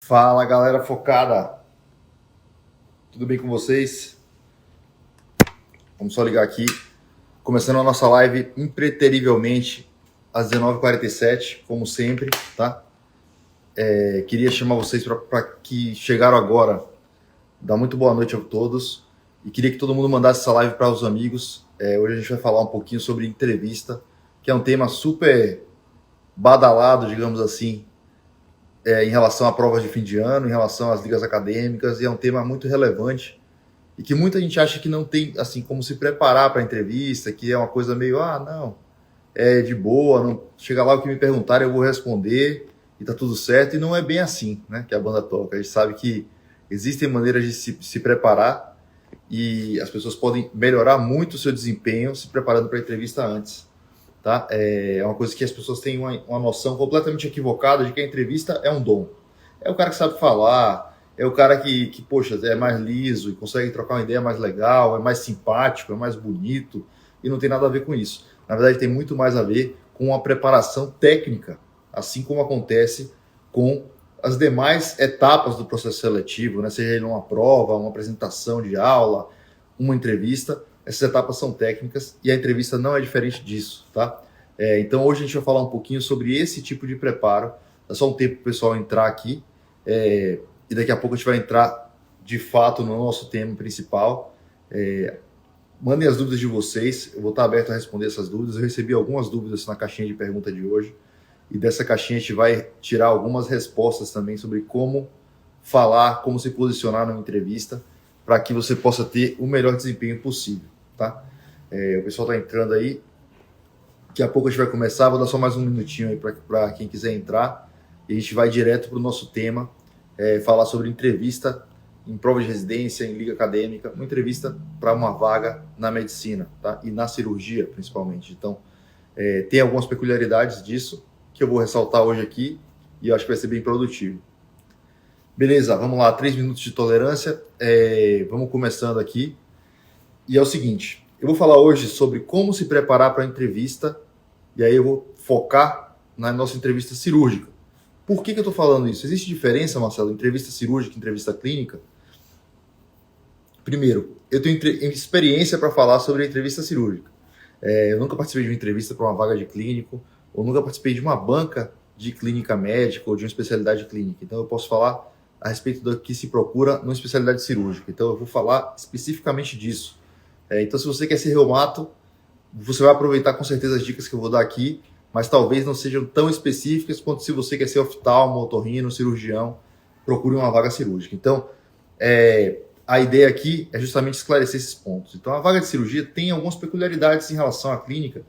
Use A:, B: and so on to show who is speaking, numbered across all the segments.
A: Fala, galera focada, tudo bem com vocês? Vamos só ligar aqui, começando a nossa live impreterivelmente às 19h47, como sempre, tá? Queria chamar vocês para que chegaram agora, dar muito boa noite a todos e queria que todo mundo mandasse essa live para os amigos. Hoje a gente vai falar um pouquinho sobre entrevista, que é um tema super badalado, digamos assim, em relação a provas de fim de ano, em relação às ligas acadêmicas, e é um tema muito relevante e que muita gente acha que não tem assim como se preparar para a entrevista, que é uma coisa meio, não, é de boa, não, chega lá o que me perguntarem eu vou responder e tá tudo certo, e não é bem assim, né, que a banda toca. A gente sabe que existem maneiras de se preparar e as pessoas podem melhorar muito o seu desempenho se preparando para a entrevista antes. Tá? É uma coisa que as pessoas têm uma noção completamente equivocada de que a entrevista é um dom. É o cara que sabe falar, é o cara que poxa, é mais liso e consegue trocar uma ideia mais legal, é mais simpático, é mais bonito, e não tem nada a ver com isso. Na verdade, tem muito mais a ver com a preparação técnica, assim como acontece com as demais etapas do processo seletivo, né? Seja ele uma prova, uma apresentação de aula, uma entrevista. Essas etapas são técnicas e a entrevista não é diferente disso, tá? Então hoje a gente vai falar um pouquinho sobre esse tipo de preparo. É só um tempo para o pessoal entrar aqui e daqui a pouco a gente vai entrar de fato no nosso tema principal. Mandem as dúvidas de vocês, eu vou estar aberto a responder essas dúvidas. Eu recebi algumas dúvidas na caixinha de pergunta de hoje e dessa caixinha a gente vai tirar algumas respostas também sobre como falar, como se posicionar numa entrevista para que você possa ter o melhor desempenho possível. Tá? O pessoal está entrando aí. Daqui a pouco a gente vai começar. Vou dar só mais um minutinho aí para quem quiser entrar. E a gente vai direto para o nosso tema, falar sobre entrevista em prova de residência, em liga acadêmica, uma entrevista para uma vaga na medicina, tá? E na cirurgia, principalmente. Então, tem algumas peculiaridades disso que eu vou ressaltar hoje aqui e eu acho que vai ser bem produtivo. Beleza, vamos lá. 3 minutos de tolerância. Vamos começando aqui. E é o seguinte, eu vou falar hoje sobre como se preparar para a entrevista, e aí eu vou focar na nossa entrevista cirúrgica. Por que eu estou falando isso? Existe diferença, Marcelo, entrevista cirúrgica e entrevista clínica? Primeiro, eu tenho experiência para falar sobre a entrevista cirúrgica. Eu nunca participei de uma entrevista para uma vaga de clínico, ou nunca participei de uma banca de clínica médica ou de uma especialidade clínica. Então eu posso falar a respeito do que se procura numa especialidade cirúrgica. Então eu vou falar especificamente disso. Então, se você quer ser reumato, você vai aproveitar com certeza as dicas que eu vou dar aqui, mas talvez não sejam tão específicas quanto se você quer ser oftalmo, otorrino, cirurgião, procure uma vaga cirúrgica. Então, a ideia aqui é justamente esclarecer esses pontos. Então, a vaga de cirurgia tem algumas peculiaridades em relação à clínica,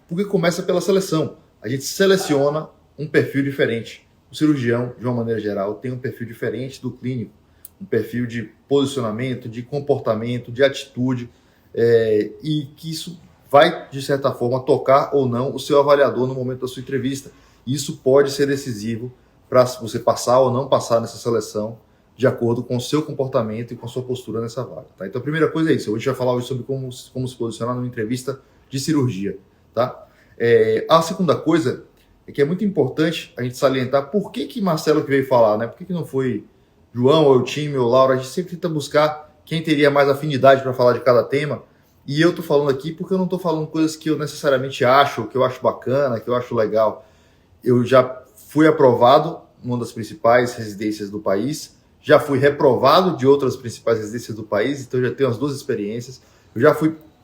A: porque começa pela seleção. A gente seleciona um perfil diferente. O cirurgião, de uma maneira geral, tem um perfil diferente do clínico, um perfil de posicionamento, de comportamento, de atitude, e que isso vai, de certa forma, tocar ou não o seu avaliador no momento da sua entrevista. Isso pode ser decisivo para você passar ou não passar nessa seleção de acordo com o seu comportamento e com a sua postura nessa vaga. Tá? Então, a primeira coisa é isso. Hoje a gente vai falar hoje sobre como se posicionar numa entrevista de cirurgia. Tá? A segunda coisa é que é muito importante a gente salientar por que Marcelo que veio falar, né? Por que não foi João, ou o time, ou Laura. A gente sempre tenta buscar quem teria mais afinidade para falar de cada tema, e eu estou falando aqui porque eu não estou falando coisas que eu necessariamente acho, que eu acho bacana, que eu acho legal. Eu já fui aprovado em uma das principais residências do país, já fui reprovado de outras principais residências do país, então eu já tenho as duas experiências. Eu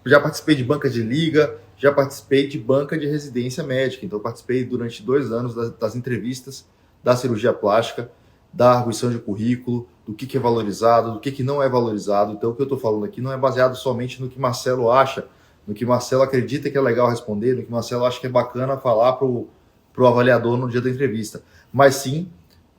A: já participei de banca de liga, já participei de banca de residência médica, então eu participei durante 2 anos das entrevistas da cirurgia plástica, da arguição de currículo, do que é valorizado, do que não é valorizado. Então, o que eu estou falando aqui não é baseado somente no que Marcelo acha, no que Marcelo acredita que é legal responder, no que Marcelo acha que é bacana falar para o avaliador no dia da entrevista, mas sim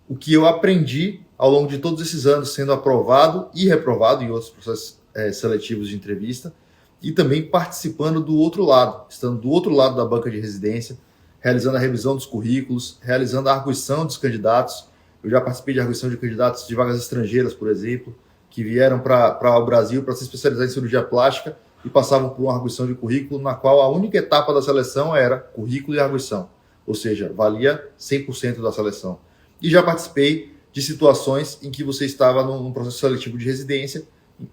A: o que eu aprendi ao longo de todos esses anos, sendo aprovado e reprovado em outros processos seletivos de entrevista, e também participando do outro lado, estando do outro lado da banca de residência, realizando a revisão dos currículos, realizando a arguição dos candidatos. Eu já participei de arguição de candidatos de vagas estrangeiras, por exemplo, que vieram para o Brasil para se especializar em cirurgia plástica e passavam por uma arguição de currículo, na qual a única etapa da seleção era currículo e arguição, ou seja, valia 100% da seleção. E já participei de situações em que você estava num processo seletivo de residência,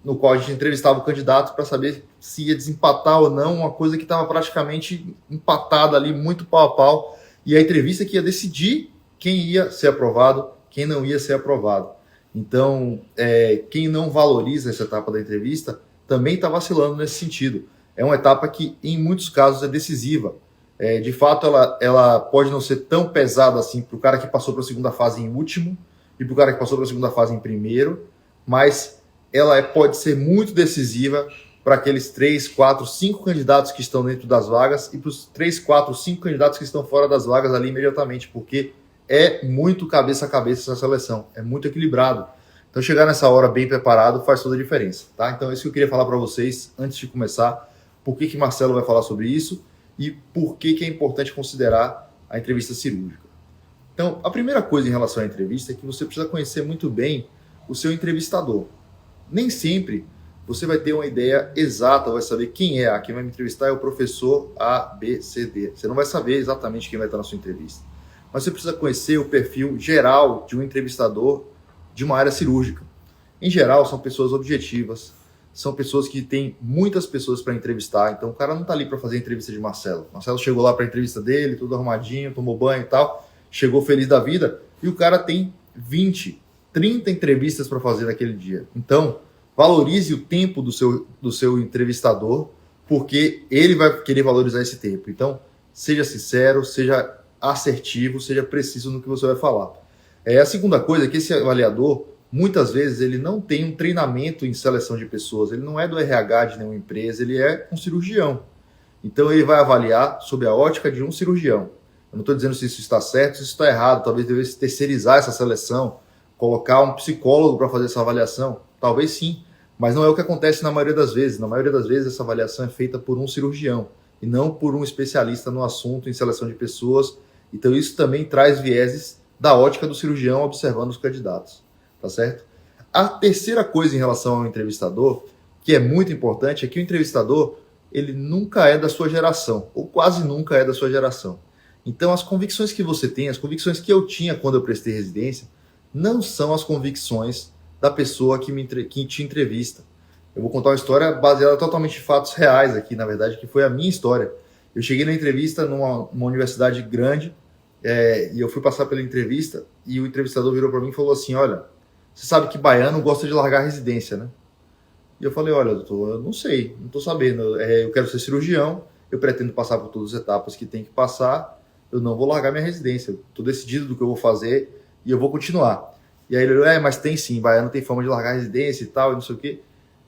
A: no qual a gente entrevistava o candidato para saber se ia desempatar ou não, uma coisa que estava praticamente empatada ali, muito pau a pau, e a entrevista que ia decidir quem ia ser aprovado, quem não ia ser aprovado. Então, quem não valoriza essa etapa da entrevista também está vacilando nesse sentido. É uma etapa que, em muitos casos, é decisiva. De fato, ela pode não ser tão pesada assim para o cara que passou para a segunda fase em último e para o cara que passou para a segunda fase em primeiro, mas ela pode ser muito decisiva para aqueles 3, 4, 5 candidatos que estão dentro das vagas e para os 3, 4, 5 candidatos que estão fora das vagas ali imediatamente, porque é muito cabeça a cabeça essa seleção, é muito equilibrado. Então chegar nessa hora bem preparado faz toda a diferença, tá? Então é isso que eu queria falar para vocês antes de começar, por que Marcelo vai falar sobre isso e por que é importante considerar a entrevista cirúrgica. Então, a primeira coisa em relação à entrevista é que você precisa conhecer muito bem o seu entrevistador. Nem sempre você vai ter uma ideia exata, vai saber quem é. Quem vai me entrevistar é o professor A, B, C, D. Você não vai saber exatamente quem vai estar na sua entrevista. Mas você precisa conhecer o perfil geral de um entrevistador de uma área cirúrgica. Em geral, são pessoas objetivas, são pessoas que têm muitas pessoas para entrevistar. Então, o cara não está ali para fazer a entrevista de Marcelo. Marcelo chegou lá para a entrevista dele, tudo arrumadinho, tomou banho e tal, chegou feliz da vida, e o cara tem 20, 30 entrevistas para fazer naquele dia. Então, valorize o tempo do seu entrevistador, porque ele vai querer valorizar esse tempo. Então, seja sincero, seja assertivo, seja preciso no que você vai falar. A segunda coisa é que esse avaliador, muitas vezes, ele não tem um treinamento em seleção de pessoas, ele não é do RH de nenhuma empresa, ele é um cirurgião. Então, ele vai avaliar sob a ótica de um cirurgião. Eu não estou dizendo se isso está certo, se isso está errado, talvez devesse terceirizar essa seleção, colocar um psicólogo para fazer essa avaliação, talvez sim, mas não é o que acontece na maioria das vezes. Na maioria das vezes, essa avaliação é feita por um cirurgião e não por um especialista no assunto em seleção de pessoas. Então, isso também traz vieses da ótica do cirurgião observando os candidatos, tá certo? A terceira coisa em relação ao entrevistador, que é muito importante, é que o entrevistador, ele nunca é da sua geração, ou quase nunca é da sua geração. Então, as convicções que você tem, as convicções que eu tinha quando eu prestei residência, não são as convicções da pessoa que te entrevista. Eu vou contar uma história baseada totalmente em fatos reais aqui, na verdade, que foi a minha história. Eu cheguei na entrevista numa universidade grande, e eu fui passar pela entrevista, e o entrevistador virou para mim e falou assim: olha, você sabe que baiano gosta de largar a residência, né? E eu falei: olha, doutor, eu não sei, não estou sabendo. Eu quero ser cirurgião, eu pretendo passar por todas as etapas que tem que passar, eu não vou largar minha residência, estou decidido do que eu vou fazer e eu vou continuar. E aí ele falou: mas tem sim, baiano tem fama de largar a residência e tal, e não sei o quê.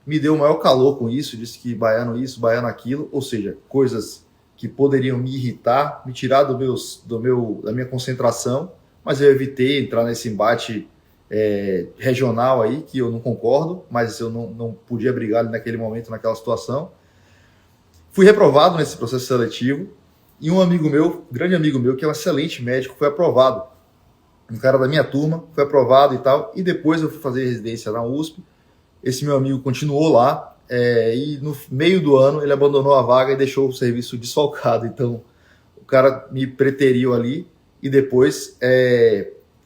A: Me deu o maior calor com isso, disse que baiano isso, baiano aquilo, ou seja, coisas que poderiam me irritar, me tirar da minha concentração, mas eu evitei entrar nesse embate regional aí, que eu não concordo, mas eu não podia brigar naquele momento, naquela situação. Fui reprovado nesse processo seletivo, e um amigo meu, grande amigo meu, que é um excelente médico, foi aprovado. Um cara da minha turma foi aprovado e tal, e depois eu fui fazer residência na USP. Esse meu amigo continuou lá, e no meio do ano ele abandonou a vaga e deixou o serviço desfalcado. Então o cara me preteriu ali e depois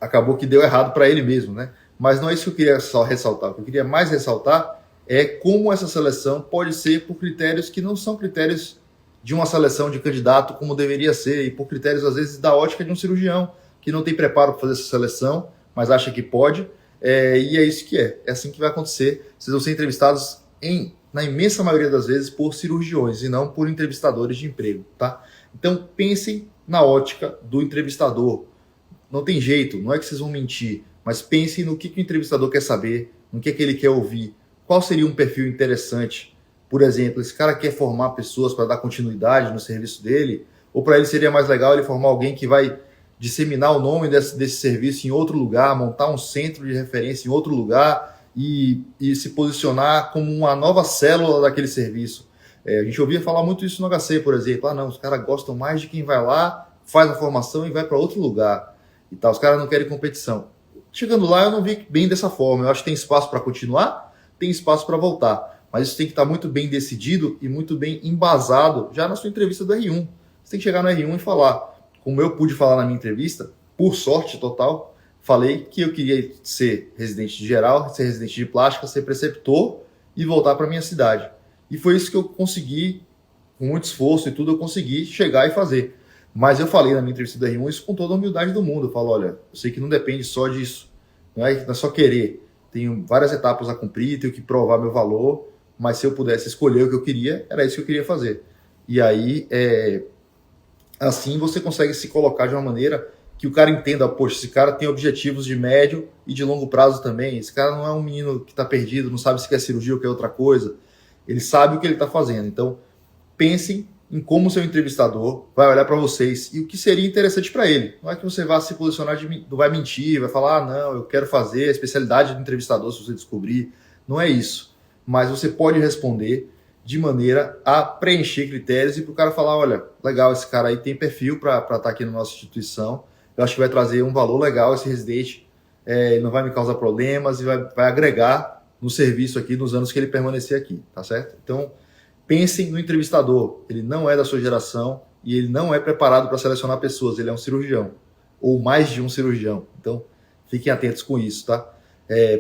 A: acabou que deu errado para ele mesmo, né? Mas não é isso que eu queria só ressaltar. O que eu queria mais ressaltar é como essa seleção pode ser por critérios que não são critérios de uma seleção de candidato como deveria ser, e por critérios às vezes da ótica de um cirurgião que não tem preparo para fazer essa seleção, mas acha que pode. E é isso que é assim que vai acontecer. Vocês vão ser entrevistados na imensa maioria das vezes por cirurgiões e não por entrevistadores de emprego, tá? Então pensem na ótica do entrevistador. Não tem jeito, não é que vocês vão mentir, mas pensem no que o entrevistador quer saber, no que ele quer ouvir, qual seria um perfil interessante. Por exemplo, esse cara quer formar pessoas para dar continuidade no serviço dele, ou para ele seria mais legal ele formar alguém que vai disseminar o nome desse serviço em outro lugar, montar um centro de referência em outro lugar e se posicionar como uma nova célula daquele serviço. A gente ouvia falar muito isso no HC, por exemplo. Não, os caras gostam mais de quem vai lá, faz a formação e vai para outro lugar. E tal. Os caras não querem competição. Chegando lá, eu não vi bem dessa forma. Eu acho que tem espaço para continuar, tem espaço para voltar. Mas isso tem que estar muito bem decidido e muito bem embasado já na sua entrevista do R1. Você tem que chegar no R1 e falar, como eu pude falar na minha entrevista, por sorte total, falei que eu queria ser residente de geral, ser residente de plástica, ser preceptor e voltar para minha cidade. E foi isso que eu consegui, com muito esforço e tudo, eu consegui chegar e fazer. Mas eu falei na minha entrevista do R1 isso com toda a humildade do mundo. Eu falo, olha, eu sei que não depende só disso. Não é só querer. Tenho várias etapas a cumprir, tenho que provar meu valor, mas se eu pudesse escolher o que eu queria, era isso que eu queria fazer. E aí, assim você consegue se colocar de uma maneira que o cara entenda, poxa, esse cara tem objetivos de médio e de longo prazo também. Esse cara não é um menino que está perdido, não sabe se quer cirurgia ou quer outra coisa. Ele sabe o que ele está fazendo. Então, pensem em como o seu entrevistador vai olhar para vocês e o que seria interessante para ele. Não é que você vá se posicionar, vai mentir, vai falar, não, eu quero fazer a especialidade do entrevistador se você descobrir. Não é isso. Mas você pode responder de maneira a preencher critérios e para o cara falar, olha, legal, esse cara aí tem perfil para estar aqui na nossa instituição, eu acho que vai trazer um valor legal esse residente, ele não vai me causar problemas e vai agregar no serviço aqui nos anos que ele permanecer aqui, tá certo? Então, pensem no entrevistador, ele não é da sua geração e ele não é preparado para selecionar pessoas, ele é um cirurgião, ou mais de um cirurgião, então fiquem atentos com isso, tá?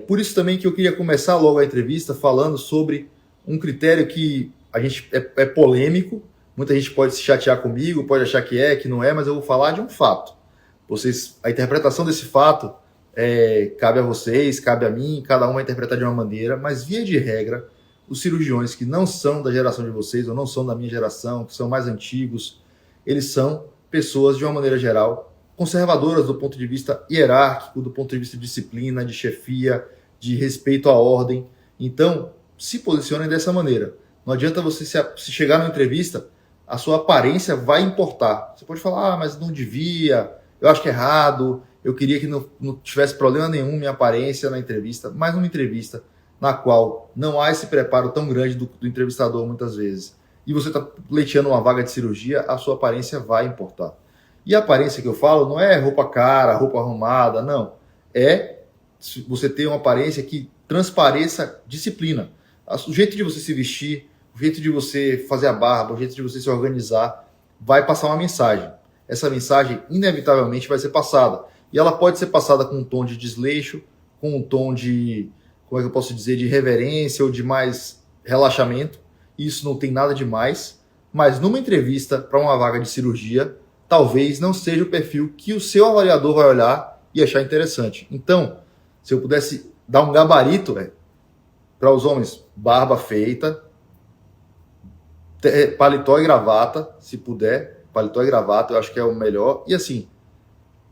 A: Por isso também que eu queria começar logo a entrevista falando sobre um critério que a gente é polêmico, muita gente pode se chatear comigo, pode achar que não é, mas eu vou falar de um fato. A interpretação desse fato cabe a vocês, cabe a mim, cada um vai interpretar de uma maneira, mas via de regra, os cirurgiões que não são da geração de vocês ou não são da minha geração, que são mais antigos, eles são pessoas, de uma maneira geral, conservadoras do ponto de vista hierárquico, do ponto de vista de disciplina, de chefia, de respeito à ordem. Então, se posicionem dessa maneira. Não adianta você se chegar numa entrevista, a sua aparência vai importar. Você pode falar, mas não devia, eu acho que é errado, eu queria que não tivesse problema nenhum minha aparência na entrevista, mas numa entrevista na qual não há esse preparo tão grande do entrevistador muitas vezes, e você está pleiteando uma vaga de cirurgia, a sua aparência vai importar. E a aparência que eu falo não é roupa cara, roupa arrumada, não. É você ter uma aparência que transpareça disciplina. O jeito de você se vestir, o jeito de você fazer a barba, o jeito de você se organizar, vai passar uma mensagem. Essa mensagem, inevitavelmente, vai ser passada. E ela pode ser passada com um tom de desleixo, com um tom de, como é que eu posso dizer, de reverência ou de mais relaxamento. Isso não tem nada de mais. Mas numa entrevista para uma vaga de cirurgia, talvez não seja o perfil que o seu avaliador vai olhar e achar interessante. Então, se eu pudesse dar um gabarito, para os homens, barba feita, paletó e gravata, se puder, paletó e gravata, eu acho que é o melhor. E assim,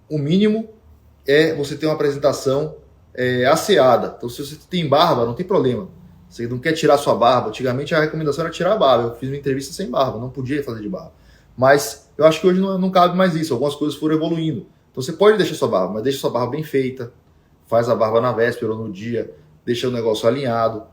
A: o mínimo é você ter uma apresentação asseada. Então, se você tem barba, não tem problema. Você não quer tirar sua barba. Antigamente a recomendação era tirar a barba. Eu fiz uma entrevista sem barba, não podia fazer de barba. Mas eu acho que hoje não cabe mais isso. Algumas coisas foram evoluindo. Então você pode deixar sua barba, mas deixa sua barba bem feita. Faz a barba na véspera ou no dia. Deixa o negócio alinhado.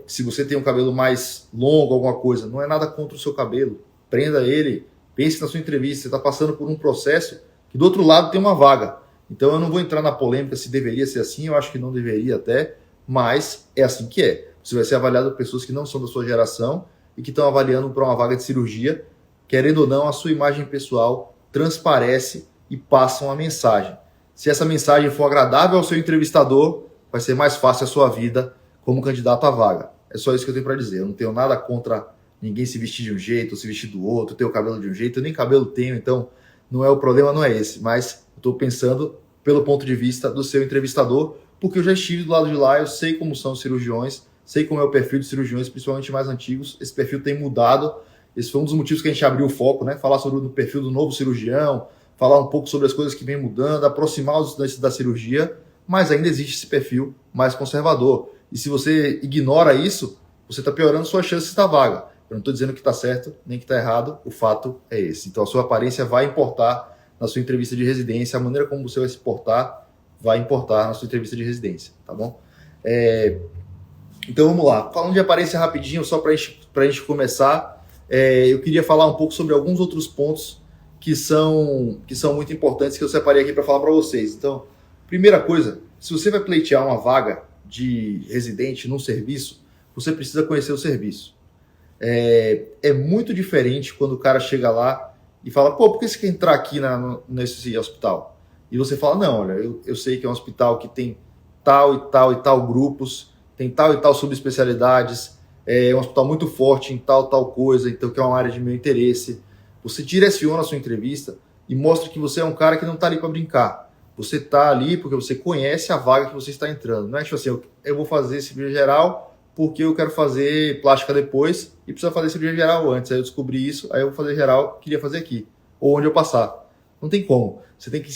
A: Se você tem um cabelo mais longo, alguma coisa, não é nada contra o seu cabelo. Prenda ele. Pense na sua entrevista. Você está passando por um processo que do outro lado tem uma vaga. Então eu não vou entrar na polêmica se deveria ser assim. Eu acho que não deveria até. Mas é assim que é. Você vai ser avaliado por pessoas que não são da sua geração e que estão avaliando para uma vaga de cirurgia. Querendo ou não, a sua imagem pessoal transparece e passa uma mensagem. Se essa mensagem for agradável ao seu entrevistador, vai ser mais fácil a sua vida como candidato à vaga. É só isso que eu tenho para dizer. Eu não tenho nada contra ninguém se vestir de um jeito ou se vestir do outro, ter o cabelo de um jeito. Eu nem cabelo tenho, então o problema não é esse. Mas eu estou pensando pelo ponto de vista do seu entrevistador, porque eu já estive do lado de lá, eu sei como são os cirurgiões, sei como é o perfil de cirurgiões, principalmente mais antigos. Esse perfil tem mudado. Esse foi um dos motivos que a gente abriu o foco, né? Falar sobre o perfil do novo cirurgião, falar um pouco sobre as coisas que vem mudando, aproximar os estudantes da cirurgia, mas ainda existe esse perfil mais conservador. E se você ignora isso, você está piorando suas chances da vaga. Eu não estou dizendo que está certo, nem que está errado, o fato é esse. Então a sua aparência vai importar na sua entrevista de residência, a maneira como você vai se portar vai importar na sua entrevista de residência, tá bom? Então vamos lá. Falando de aparência rapidinho, só para a gente começar, eu queria falar um pouco sobre alguns outros pontos que são muito importantes que eu separei aqui para falar para vocês. Então, primeira coisa, se você vai pleitear uma vaga de residente num serviço, você precisa conhecer o serviço. É muito diferente quando o cara chega lá e fala, pô, por que você quer entrar aqui nesse hospital? e você fala, não, olha, eu sei que é um hospital que tem tal e tal e tal grupos, tem tal e tal subespecialidades, é um hospital muito forte em tal coisa, então que é uma área de meu interesse. Você direciona a sua entrevista e mostra que você é um cara que não está ali para brincar. Você está ali porque você conhece a vaga que você está entrando. Não é tipo assim, eu vou fazer cirurgia geral porque eu quero fazer plástica depois e precisa fazer cirurgia geral antes. Aí eu descobri isso, aí eu vou fazer geral, queria fazer aqui. Ou onde eu passar. Não tem como. Você tem que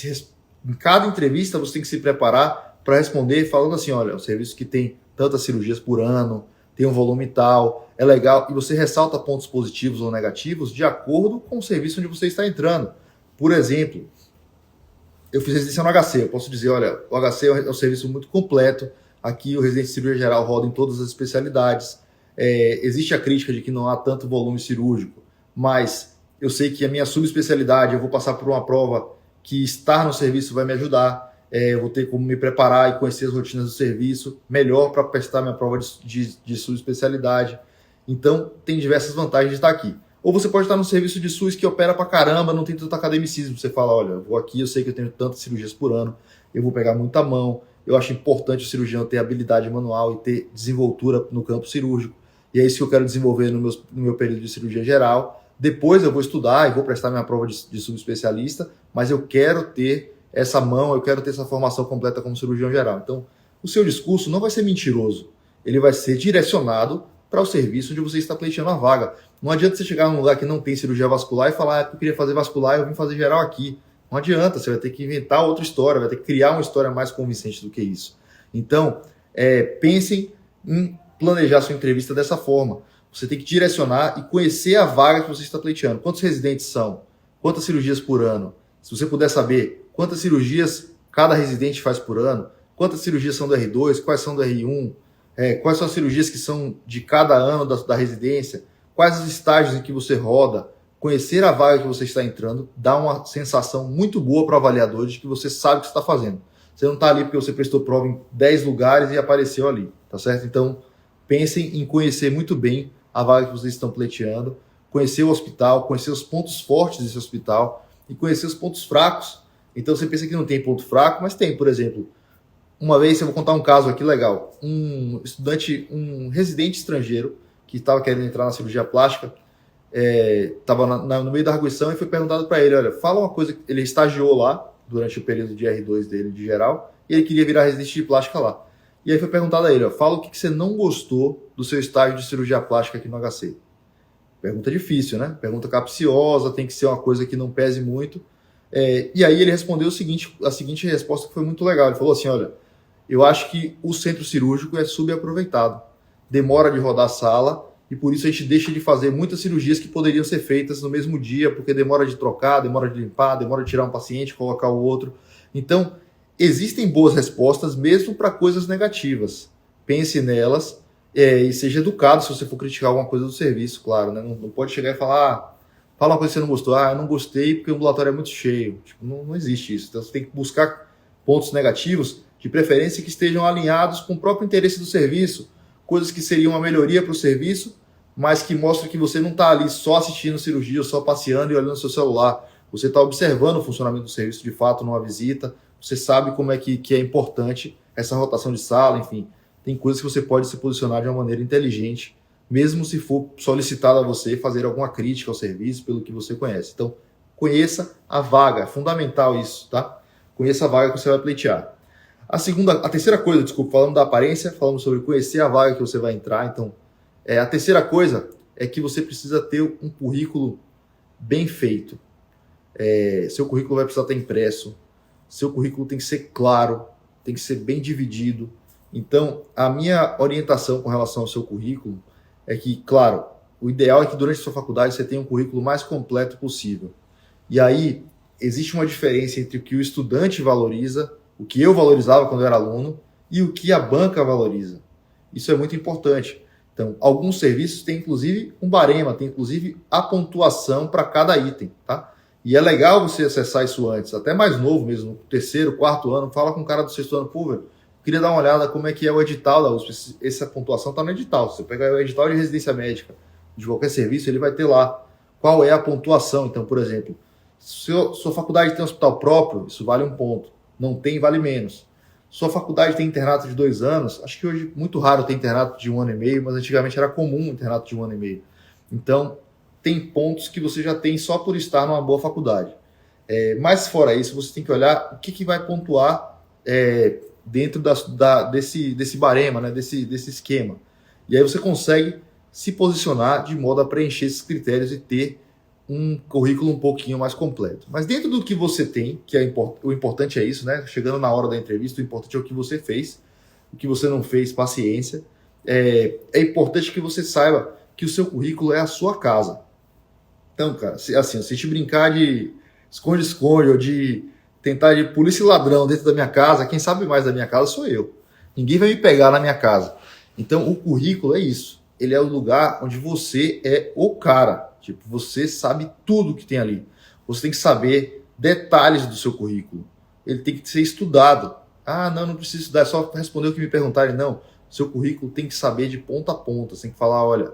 A: em cada entrevista você tem que se preparar para responder falando assim, olha, o serviço que tem tantas cirurgias por ano, tem um volume tal, é legal, e você ressalta pontos positivos ou negativos de acordo com o serviço onde você está entrando. Por exemplo, eu fiz residência no HC, eu posso dizer, olha, o HC é um serviço muito completo, aqui o residente de cirurgia geral roda em todas as especialidades, existe a crítica de que não há tanto volume cirúrgico, mas eu sei que a minha subespecialidade, eu vou passar por uma prova que estar no serviço vai me ajudar, eu vou ter como me preparar e conhecer as rotinas do serviço melhor para prestar minha prova de subespecialidade. Então, tem diversas vantagens de estar aqui. Ou você pode estar no serviço de SUS que opera pra caramba, não tem tanto academicismo. Você fala, olha, eu vou aqui, eu sei que eu tenho tantas cirurgias por ano, eu vou pegar muita mão, eu acho importante o cirurgião ter habilidade manual e ter desenvoltura no campo cirúrgico. E é isso que eu quero desenvolver no meu período de cirurgia geral. Depois eu vou estudar e vou prestar minha prova de subespecialista, mas eu quero ter essa mão, eu quero ter essa formação completa como cirurgião geral. Então, o seu discurso não vai ser mentiroso, ele vai ser direcionado para o serviço onde você está pleiteando a vaga. Não adianta você chegar num lugar que não tem cirurgia vascular e falar, eu queria fazer vascular, eu vim fazer geral aqui. Não adianta, você vai ter que inventar outra história, vai ter que criar uma história mais convincente do que isso. Então, pensem em planejar sua entrevista dessa forma. Você tem que direcionar e conhecer a vaga que você está pleiteando. Quantos residentes são? Quantas cirurgias por ano? Se você puder saber quantas cirurgias cada residente faz por ano, quantas cirurgias são do R2, quais são do R1, quais são as cirurgias que são de cada ano da residência, quais os estágios em que você roda, conhecer a vaga que você está entrando, dá uma sensação muito boa para o avaliador de que você sabe o que você está fazendo. Você não está ali porque você prestou prova em 10 lugares e apareceu ali, tá certo? Então, pensem em conhecer muito bem a vaga que vocês estão pleiteando, conhecer o hospital, conhecer os pontos fortes desse hospital e conhecer os pontos fracos. Então, você pensa que não tem ponto fraco, mas tem, por exemplo, uma vez, eu vou contar um caso aqui legal, um residente estrangeiro que estava querendo entrar na cirurgia plástica, estava no meio da arguição e foi perguntado para ele, olha, fala uma coisa, ele estagiou lá durante o período de R2 dele de geral e ele queria virar residente de plástica lá. E aí foi perguntado a ele, ó, fala o que você não gostou do seu estágio de cirurgia plástica aqui no HC. Pergunta difícil, né? Pergunta capciosa, tem que ser uma coisa que não pese muito. E aí ele respondeu a seguinte resposta que foi muito legal. Ele falou assim, olha, eu acho que o centro cirúrgico é subaproveitado. Demora de rodar a sala e por isso a gente deixa de fazer muitas cirurgias que poderiam ser feitas no mesmo dia, porque demora de trocar, demora de limpar, demora de tirar um paciente, colocar o outro. Então, existem boas respostas mesmo para coisas negativas. Pense nelas e seja educado se você for criticar alguma coisa do serviço, claro. Né? Não pode chegar e falar, fala uma coisa que você não gostou. Eu não gostei porque o ambulatório é muito cheio. Tipo, não existe isso. Então, você tem que buscar pontos negativos, de preferência que estejam alinhados com o próprio interesse do serviço, coisas que seriam uma melhoria para o serviço, mas que mostram que você não está ali só assistindo cirurgia, só passeando e olhando no seu celular. Você está observando o funcionamento do serviço de fato numa visita, você sabe como é que é importante essa rotação de sala, enfim. Tem coisas que você pode se posicionar de uma maneira inteligente, mesmo se for solicitado a você fazer alguma crítica ao serviço pelo que você conhece. Então, conheça a vaga, é fundamental isso, tá? Conheça a vaga que você vai pleitear. A terceira coisa, desculpa, falando da aparência, falando sobre conhecer a vaga que você vai entrar. Então, a terceira coisa é que você precisa ter um currículo bem feito. Seu currículo vai precisar estar impresso. Seu currículo tem que ser claro, tem que ser bem dividido. Então, a minha orientação com relação ao seu currículo é que, claro, o ideal é que durante a sua faculdade você tenha um currículo mais completo possível. E aí, existe uma diferença entre o que o estudante valoriza, o que eu valorizava quando eu era aluno, e o que a banca valoriza. Isso é muito importante. Então, alguns serviços têm, inclusive, um barema, tem, inclusive, a pontuação para cada item, tá? E é legal você acessar isso antes, até mais novo mesmo, no terceiro, quarto ano, fala com o cara do sexto ano, pô, velho, queria dar uma olhada como é que é o edital da USP. Essa pontuação está no edital. Se você pegar o edital de residência médica de qualquer serviço, ele vai ter lá qual é a pontuação. Então, por exemplo, Sua faculdade tem hospital próprio, isso vale 1 ponto. Não tem, vale menos. Sua faculdade tem internato de 2 anos, acho que hoje muito raro ter internato de 1 ano e meio, mas antigamente era comum internato de 1 ano e meio. Então, tem pontos que você já tem só por estar numa boa faculdade. Mas fora isso, você tem que olhar o que vai pontuar dentro desse barema, né, desse esquema. E aí você consegue se posicionar de modo a preencher esses critérios e ter um currículo um pouquinho mais completo. Mas dentro do que você tem, que o importante é isso, né? Chegando na hora da entrevista, o importante é o que você fez, o que você não fez, paciência. É importante que você saiba que o seu currículo é a sua casa. Então, cara, se a gente brincar de esconde-esconde ou de tentar de polícia e ladrão dentro da minha casa, quem sabe mais da minha casa sou eu. Ninguém vai me pegar na minha casa. Então, o currículo é isso. Ele é o lugar onde você é o cara. Tipo, você sabe tudo que tem ali. Você tem que saber detalhes do seu currículo. Ele tem que ser estudado. Ah, não precisa estudar, é só responder o que me perguntarem. Não, seu currículo tem que saber de ponta a ponta. Você tem que falar, olha,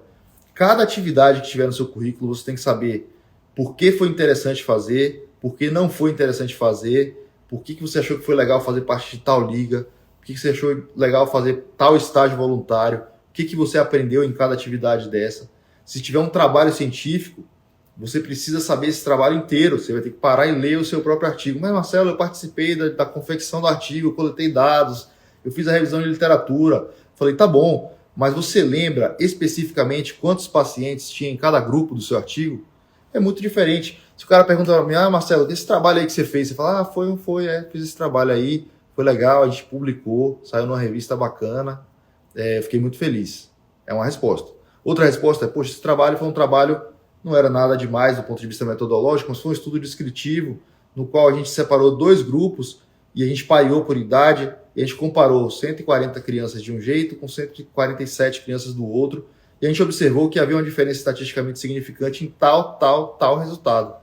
A: cada atividade que tiver no seu currículo, você tem que saber por que foi interessante fazer, por que não foi interessante fazer, por que você achou que foi legal fazer parte de tal liga, por que você achou legal fazer tal estágio voluntário, o que você aprendeu em cada atividade dessa. Se tiver um trabalho científico, você precisa saber esse trabalho inteiro. Você vai ter que parar e ler o seu próprio artigo. Mas, Marcelo, eu participei da confecção do artigo, eu coletei dados, eu fiz a revisão de literatura. Falei, tá bom, mas você lembra especificamente quantos pacientes tinha em cada grupo do seu artigo? É muito diferente. Se o cara pergunta para mim, Marcelo, esse trabalho aí que você fez? Você fala, fiz esse trabalho aí, foi legal, a gente publicou, saiu numa revista bacana, fiquei muito feliz. É uma resposta. Outra resposta é, poxa, esse trabalho foi um trabalho, não era nada demais do ponto de vista metodológico, mas foi um estudo descritivo, no qual a gente separou 2 grupos e a gente pareou por idade, e a gente comparou 140 crianças de um jeito com 147 crianças do outro, e a gente observou que havia uma diferença estatisticamente significante em tal resultado.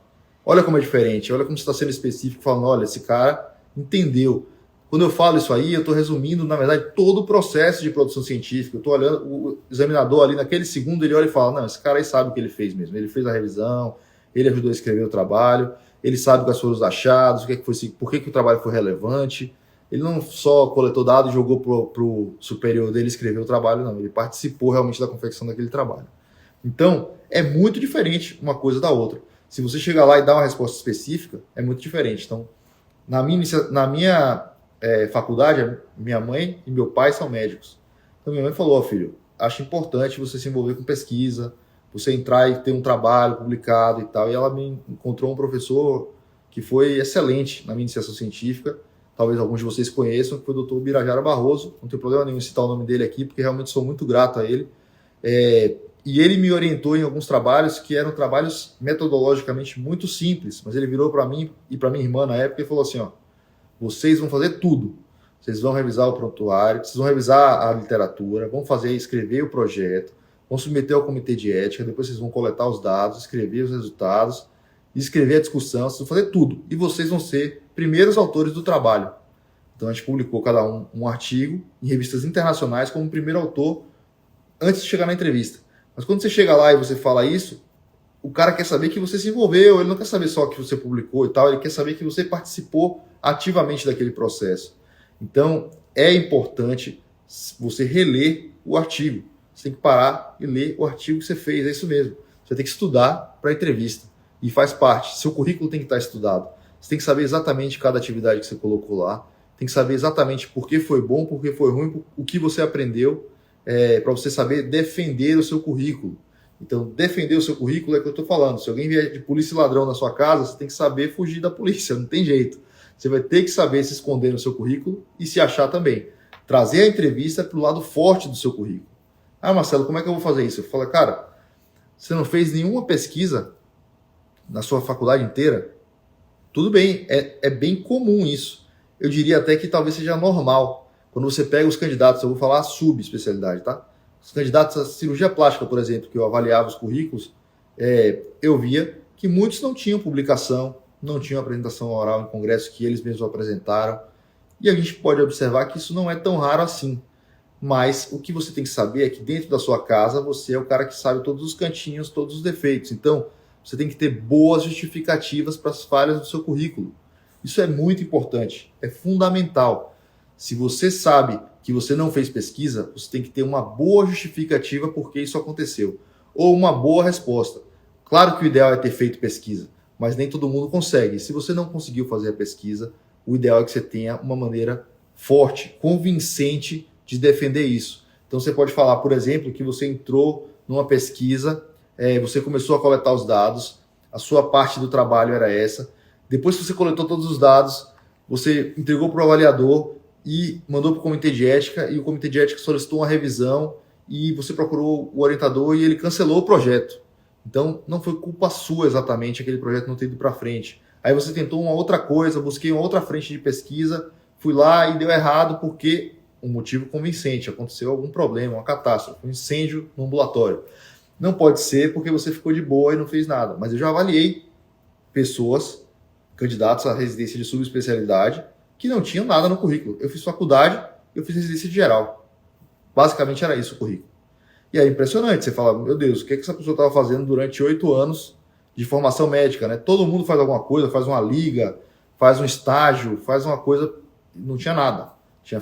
A: Olha como é diferente, olha como você está sendo específico, falando, olha, esse cara entendeu. Quando eu falo isso aí, eu estou resumindo, na verdade, todo o processo de produção científica. Eu estou olhando, o examinador ali, naquele segundo, ele olha e fala, não, esse cara aí sabe o que ele fez mesmo. Ele fez a revisão, ele ajudou a escrever o trabalho, ele sabe quais foram os achados, por que o trabalho foi relevante. Ele não só coletou dados e jogou para o superior dele escrever o trabalho, não. Ele participou realmente da confecção daquele trabalho. Então, é muito diferente uma coisa da outra. Se você chegar lá e dar uma resposta específica, é muito diferente. Então, na minha faculdade, minha mãe e meu pai são médicos. Então minha mãe falou, filho, acho importante você se envolver com pesquisa, você entrar e ter um trabalho publicado e tal. E ela me encontrou um professor que foi excelente na minha iniciação científica, talvez alguns de vocês conheçam, que foi o Dr. Birajara Barroso. Não tem problema nenhum em citar o nome dele aqui, porque realmente sou muito grato a ele. E ele me orientou em alguns trabalhos que eram trabalhos metodologicamente muito simples, mas ele virou para mim e para minha irmã na época e falou assim, ó, vocês vão fazer tudo. Vocês vão revisar o prontuário, vocês vão revisar a literatura, vão escrever o projeto, vão submeter ao comitê de ética, depois vocês vão coletar os dados, escrever os resultados, escrever a discussão, vocês vão fazer tudo. E vocês vão ser primeiros autores do trabalho. Então a gente publicou cada um artigo em revistas internacionais como primeiro autor antes de chegar na entrevista. Mas quando você chega lá e você fala isso, o cara quer saber que você se envolveu, ele não quer saber só que você publicou e tal, ele quer saber que você participou ativamente daquele processo. Então, é importante você reler o artigo. Você tem que parar e ler o artigo que você fez, é isso mesmo. Você tem que estudar para a entrevista. E faz parte. Seu currículo tem que estar estudado. Você tem que saber exatamente cada atividade que você colocou lá. Tem que saber exatamente por que foi bom, por que foi ruim, o que você aprendeu, para você saber defender o seu currículo. Então, defender o seu currículo é o que eu estou falando. Se alguém vier de polícia e ladrão na sua casa, você tem que saber fugir da polícia, não tem jeito. Você vai ter que saber se esconder no seu currículo e se achar também. Trazer a entrevista para o lado forte do seu currículo. Marcelo, como é que eu vou fazer isso? Eu falo, cara, você não fez nenhuma pesquisa na sua faculdade inteira? Tudo bem, é bem comum isso. Eu diria até que talvez seja normal. Quando você pega os candidatos, eu vou falar a subespecialidade, tá? Os candidatos à cirurgia plástica, por exemplo, que eu avaliava os currículos, eu via que muitos não tinham publicação, não tinham apresentação oral em congresso que eles mesmos apresentaram. E a gente pode observar que isso não é tão raro assim. Mas o que você tem que saber é que dentro da sua casa, você é o cara que sabe todos os cantinhos, todos os defeitos. Então, Você tem que ter boas justificativas para as falhas do seu currículo. Isso é muito importante, é fundamental. Se você sabe que você não fez pesquisa, você tem que ter uma boa justificativa por que isso aconteceu. Ou uma boa resposta. Claro que o ideal é ter feito pesquisa, mas nem todo mundo consegue. Se você não conseguiu fazer a pesquisa, o ideal é que você tenha uma maneira forte, convincente de defender isso. Então você pode falar, por exemplo, que você entrou numa pesquisa, você começou a coletar os dados, a sua parte do trabalho era essa. Depois que você coletou todos os dados, você entregou para o avaliador e mandou para o comitê de ética, e o comitê de ética solicitou uma revisão e você procurou o orientador e ele cancelou o projeto. Então, não foi culpa sua exatamente aquele projeto não ter ido para frente. Aí você tentou uma outra coisa, busquei uma outra frente de pesquisa, fui lá e deu errado porque um motivo convincente, aconteceu algum problema, uma catástrofe, um incêndio no ambulatório. Não pode ser porque você ficou de boa e não fez nada. Mas eu já avaliei pessoas, candidatos à residência de subespecialidade, que não tinham nada no currículo. Eu fiz faculdade, eu fiz residência de geral. Basicamente era isso o currículo. E é impressionante, você fala, meu Deus, o que essa pessoa estava fazendo durante 8 anos de formação médica, né? Todo mundo faz alguma coisa, faz uma liga, faz um estágio, faz uma coisa, não tinha nada. Tinha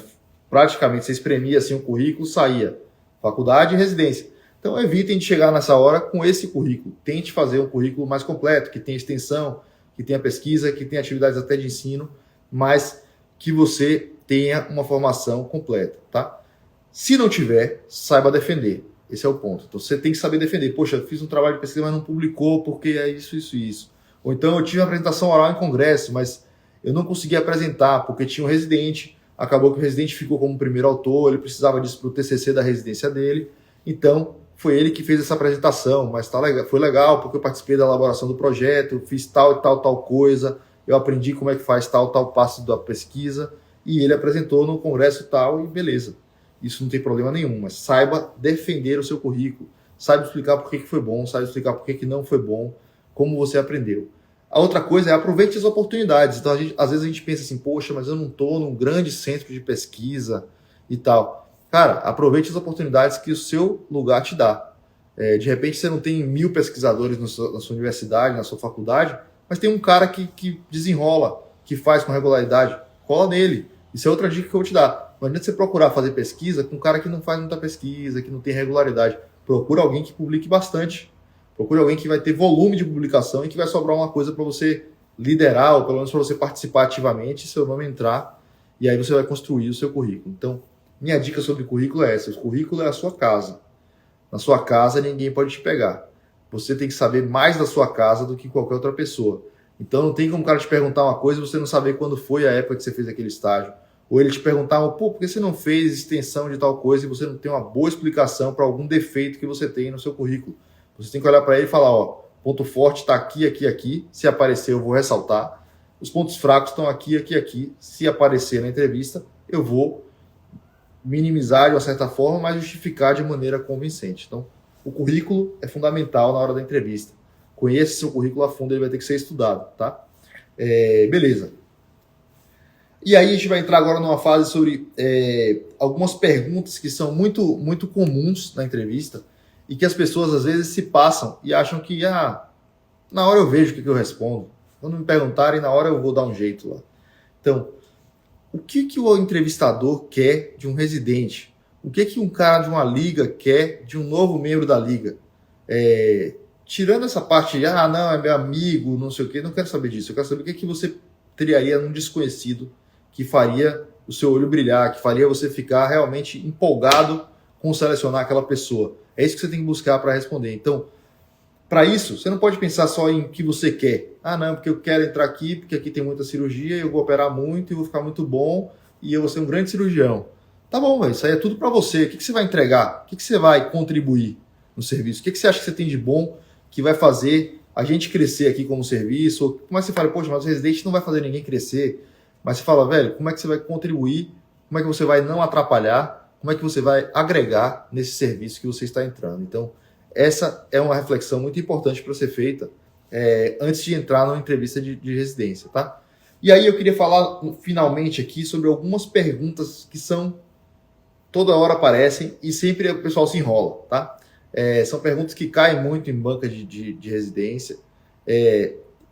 A: praticamente, você espremia assim o currículo, saía. Faculdade e residência. Então evitem de chegar nessa hora com esse currículo. Tente fazer um currículo mais completo, que tenha extensão, que tenha pesquisa, que tenha atividades até de ensino, mas que você tenha uma formação completa, tá? Se não tiver, saiba defender. Esse é o ponto. Então você tem que saber defender. Poxa, eu fiz um trabalho de pesquisa, mas não publicou porque é isso, isso e isso. Ou então eu tive uma apresentação oral em congresso, mas eu não consegui apresentar porque tinha um residente, acabou que o residente ficou como primeiro autor, ele precisava disso para o TCC da residência dele, então foi ele que fez essa apresentação, mas foi legal porque eu participei da elaboração do projeto, fiz tal e tal coisa, eu aprendi como é que faz tal passo da pesquisa, e ele apresentou no congresso tal, e beleza. Isso não tem problema nenhum, mas saiba defender o seu currículo, saiba explicar por que foi bom, saiba explicar por que não foi bom, como você aprendeu. A outra coisa é aproveite as oportunidades. Então, às vezes a gente pensa assim, poxa, mas eu não estou num grande centro de pesquisa e tal. Cara, aproveite as oportunidades que o seu lugar te dá. De repente você não tem 1000 pesquisadores na sua universidade, na sua faculdade, mas tem um cara que desenrola, que faz com regularidade. Cola nele. Isso é outra dica que eu vou te dar. Não adianta você procurar fazer pesquisa com um cara que não faz muita pesquisa, que não tem regularidade. Procura alguém que publique bastante. Procure alguém que vai ter volume de publicação e que vai sobrar uma coisa para você liderar, ou pelo menos para você participar ativamente, seu nome entrar, e aí você vai construir o seu currículo. Então, minha dica sobre currículo é essa. O currículo é a sua casa. Na sua casa, ninguém pode te pegar. Você tem que saber mais da sua casa do que qualquer outra pessoa. Então, não tem como o cara te perguntar uma coisa e você não saber quando foi a época que você fez aquele estágio. Ou ele te perguntar, pô, por que você não fez extensão de tal coisa e você não tem uma boa explicação para algum defeito que você tem no seu currículo. Você tem que olhar para ele e falar, ponto forte está aqui, aqui, aqui. Se aparecer, eu vou ressaltar. Os pontos fracos estão aqui, aqui, aqui. Se aparecer na entrevista, eu vou minimizar de uma certa forma, mas justificar de maneira convincente. Então, o currículo é fundamental na hora da entrevista. Conheça seu currículo a fundo, ele vai ter que ser estudado, tá? Beleza. E aí a gente vai entrar agora numa fase sobre algumas perguntas que são muito, muito comuns na entrevista e que as pessoas às vezes se passam e acham que na hora eu vejo o que eu respondo. Quando me perguntarem, na hora eu vou dar um jeito lá. Então, o que o entrevistador quer de um residente? O que um cara de uma liga quer de um novo membro da liga? Tirando essa parte de, não, é meu amigo, não sei o quê, não quero saber disso. Eu quero saber o que você triaria num desconhecido que faria o seu olho brilhar, que faria você ficar realmente empolgado com selecionar aquela pessoa. É isso que você tem que buscar para responder. Então, para isso, você não pode pensar só em o que você quer. Não, porque eu quero entrar aqui, porque aqui tem muita cirurgia, eu vou operar muito, e vou ficar muito bom, e eu vou ser um grande cirurgião. Tá bom, mas isso aí é tudo para você. O que você vai entregar? O que você vai contribuir no serviço? O que você acha que você tem de bom que vai fazer a gente crescer aqui como serviço? Ou como é que você fala, poxa, mas o residente não vai fazer ninguém crescer. Mas você fala, velho, como é que você vai contribuir? Como é que você vai não atrapalhar? Como é que você vai agregar nesse serviço que você está entrando? Então, essa é uma reflexão muito importante para ser feita antes de entrar numa entrevista de residência, tá? E aí eu queria falar finalmente aqui sobre algumas perguntas que toda hora aparecem e sempre o pessoal se enrola, tá? São perguntas que caem muito em banca de residência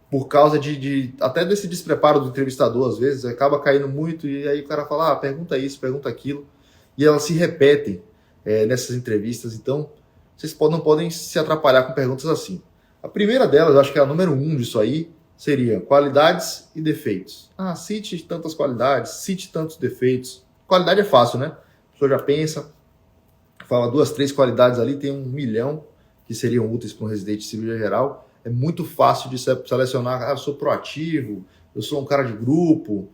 A: por causa até desse despreparo do entrevistador, às vezes, acaba caindo muito, e aí o cara fala, pergunta isso, pergunta aquilo, e elas se repetem nessas entrevistas, então vocês não podem se atrapalhar com perguntas assim. A primeira delas, eu acho que é a número 1 disso aí, seria qualidades e defeitos. Cite tantas qualidades, cite tantos defeitos. Qualidade é fácil, né? A pessoa já pensa, fala 2, 3 qualidades ali, tem 1 milhão que seriam úteis para um residente de cirurgia geral. É muito fácil de selecionar, eu sou proativo, eu sou um cara de grupo,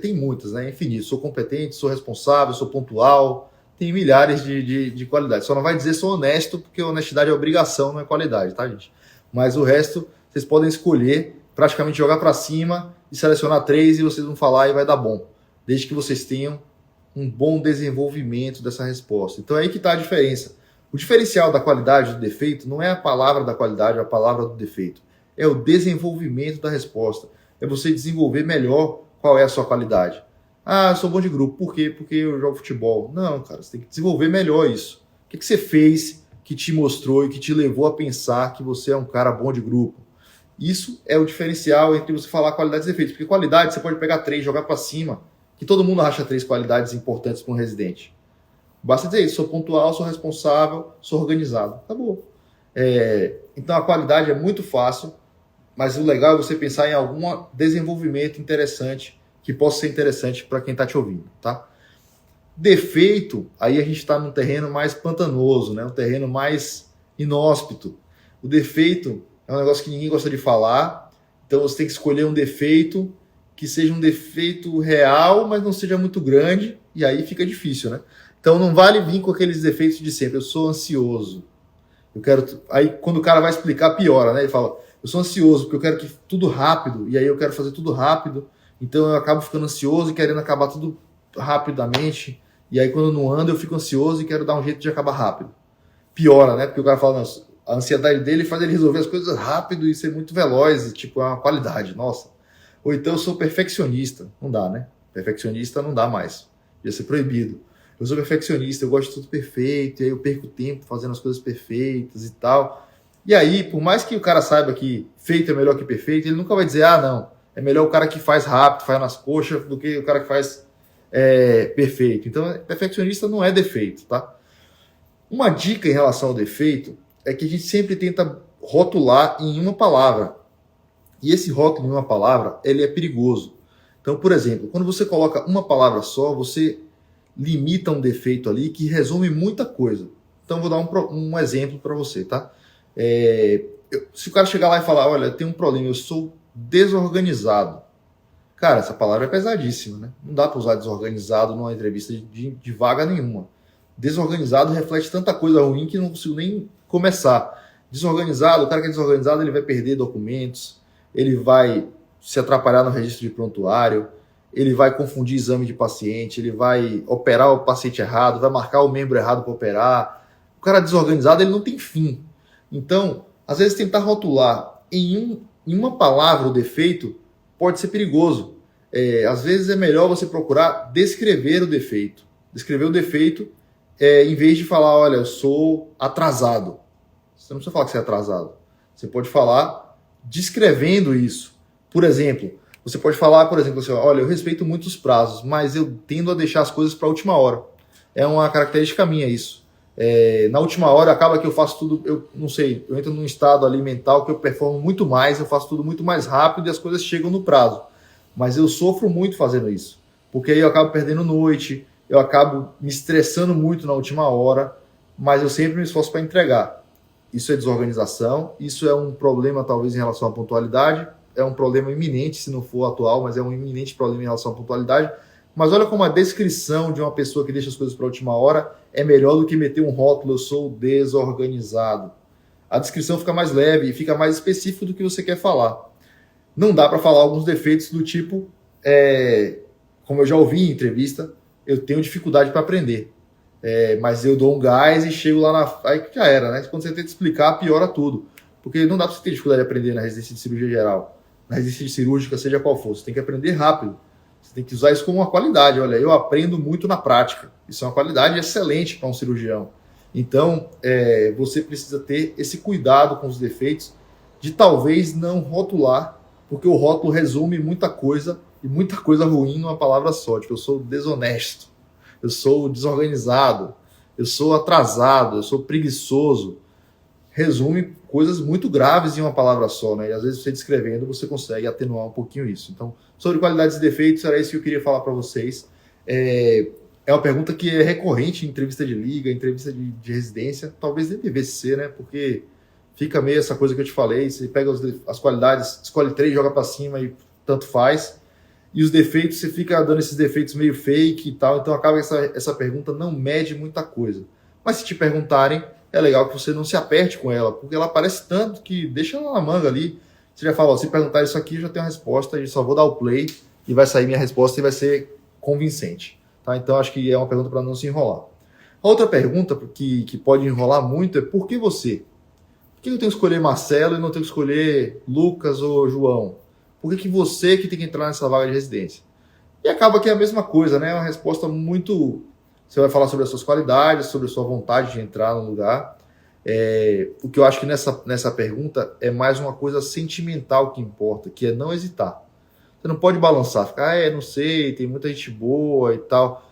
A: tem muitas, né? Infinito, sou competente, sou responsável, sou pontual, tem milhares de qualidades. Só não vai dizer sou honesto, porque honestidade é obrigação, não é qualidade, tá, gente? Mas o resto, vocês podem escolher, praticamente jogar para cima e selecionar 3 e vocês vão falar e vai dar bom. Desde que vocês tenham um bom desenvolvimento dessa resposta. Então é aí que está a diferença. O diferencial da qualidade e do defeito não é a palavra da qualidade ou a palavra do defeito. É o desenvolvimento da resposta. É você desenvolver melhor qual é a sua qualidade. Eu sou bom de grupo. Por quê? Porque eu jogo futebol. Não, cara, você tem que desenvolver melhor isso. O que você fez que te mostrou e que te levou a pensar que você é um cara bom de grupo? Isso é o diferencial entre você falar qualidades e defeitos. Porque qualidade você pode pegar 3, jogar para cima, que todo mundo acha 3 qualidades importantes para um residente. Basta dizer isso, sou pontual, sou responsável, sou organizado. Acabou. Então a qualidade é muito fácil, mas o legal é você pensar em algum desenvolvimento interessante, que possa ser interessante para quem está te ouvindo, tá? Defeito, aí a gente está num terreno mais pantanoso, né? Um terreno mais inóspito. O defeito é um negócio que ninguém gosta de falar, então você tem que escolher um defeito que seja um defeito real, mas não seja muito grande, e aí fica difícil, né? Então não vale vir com aqueles defeitos de sempre. Eu sou ansioso. Aí quando o cara vai explicar, piora, né? Ele fala, eu sou ansioso porque eu quero que tudo rápido, e aí eu quero fazer tudo rápido, então eu acabo ficando ansioso e querendo acabar tudo rapidamente, e aí quando não ando eu fico ansioso e quero dar um jeito de acabar rápido. Piora, né? Porque o cara fala, a ansiedade dele faz ele resolver as coisas rápido e ser muito veloz, e, tipo, é uma qualidade, nossa. Ou então eu sou perfeccionista. Não dá, né? Perfeccionista não dá mais. Devia ser proibido. Eu sou perfeccionista, eu gosto de tudo perfeito, e aí eu perco tempo fazendo as coisas perfeitas e tal. E aí, por mais que o cara saiba que feito é melhor que perfeito, ele nunca vai dizer, não, é melhor o cara que faz rápido, faz nas coxas, do que o cara que faz perfeito. Então, perfeccionista não é defeito, tá? Uma dica em relação ao defeito é que a gente sempre tenta rotular em uma palavra. E esse rótulo em uma palavra, ele é perigoso. Então, por exemplo, quando você coloca uma palavra só, você limita um defeito ali que resume muita coisa. Então, vou dar um exemplo para você, tá? Se o cara chegar lá e falar, olha, eu tenho um problema, eu sou desorganizado. Cara, essa palavra é pesadíssima, né? Não dá para usar desorganizado numa entrevista de vaga nenhuma. Desorganizado reflete tanta coisa ruim que não consigo nem começar. Desorganizado, o cara que é desorganizado, ele vai perder documentos, ele vai se atrapalhar no registro de prontuário, ele vai confundir exame de paciente, ele vai operar o paciente errado, vai marcar o membro errado para operar. O cara desorganizado, ele não tem fim. Então, às vezes tentar rotular em uma palavra o defeito pode ser perigoso. Às vezes é melhor você procurar descrever o defeito. Descrever o defeito em vez de falar, olha, eu sou atrasado. Você não precisa falar que você é atrasado. Você pode falar descrevendo isso. Por exemplo, você pode falar, por exemplo, assim, olha, eu respeito muito os prazos, mas eu tendo a deixar as coisas para a última hora. É uma característica minha isso. Na última hora acaba que eu faço tudo, eu não sei, eu entro num estado ali mental que eu performo muito mais, eu faço tudo muito mais rápido e as coisas chegam no prazo. Mas eu sofro muito fazendo isso, porque aí eu acabo perdendo noite, eu acabo me estressando muito na última hora, mas eu sempre me esforço para entregar. Isso é desorganização, isso é um problema talvez em relação à pontualidade, é um problema iminente, se não for atual, mas é um iminente problema em relação à pontualidade. Mas olha como a descrição de uma pessoa que deixa as coisas para a última hora é melhor do que meter um rótulo, eu sou desorganizado. A descrição fica mais leve e fica mais específico do que você quer falar. Não dá para falar alguns defeitos do tipo, como eu já ouvi em entrevista, eu tenho dificuldade para aprender. Mas eu dou um gás e chego lá aí já era, né? Quando você tenta explicar, piora tudo. Porque não dá para você ter dificuldade de aprender na residência de cirurgia geral. Na residência cirúrgica, seja qual for. Você tem que aprender rápido. Você tem que usar isso como uma qualidade. Olha, eu aprendo muito na prática. Isso é uma qualidade excelente para um cirurgião. Então, você precisa ter esse cuidado com os defeitos, de talvez não rotular, porque o rótulo resume muita coisa e muita coisa ruim numa palavra só. Tipo, eu sou desonesto, eu sou desorganizado, eu sou atrasado, eu sou preguiçoso. Resume coisas muito graves em uma palavra só, né? E às vezes você descrevendo, você consegue atenuar um pouquinho isso. Então, sobre qualidades e defeitos, era isso que eu queria falar para vocês. É uma pergunta que é recorrente em entrevista de liga, entrevista de residência, talvez nem devesse ser, né? Porque fica meio essa coisa que eu te falei, você pega as qualidades, escolhe 3, joga para cima e tanto faz. E os defeitos, você fica dando esses defeitos meio fake e tal, então acaba que essa pergunta não mede muita coisa. Mas se te perguntarem, é legal que você não se aperte com ela, porque ela aparece tanto que deixa ela na manga ali. Você já fala, ó, se perguntar isso aqui, eu já tenho a resposta, e só vou dar o play e vai sair minha resposta e vai ser convincente. Tá? Então acho que é uma pergunta para não se enrolar. Outra pergunta que pode enrolar muito é por que você? Por que eu tenho que escolher Marcelo e não tenho que escolher Lucas ou João? Por que você que tem que entrar nessa vaga de residência? E acaba que é a mesma coisa, né? É uma resposta muito... Você vai falar sobre as suas qualidades, sobre a sua vontade de entrar no lugar. O que eu acho que nessa pergunta é mais uma coisa sentimental que importa, que é não hesitar. Você não pode balançar, ficar, não sei, tem muita gente boa e tal.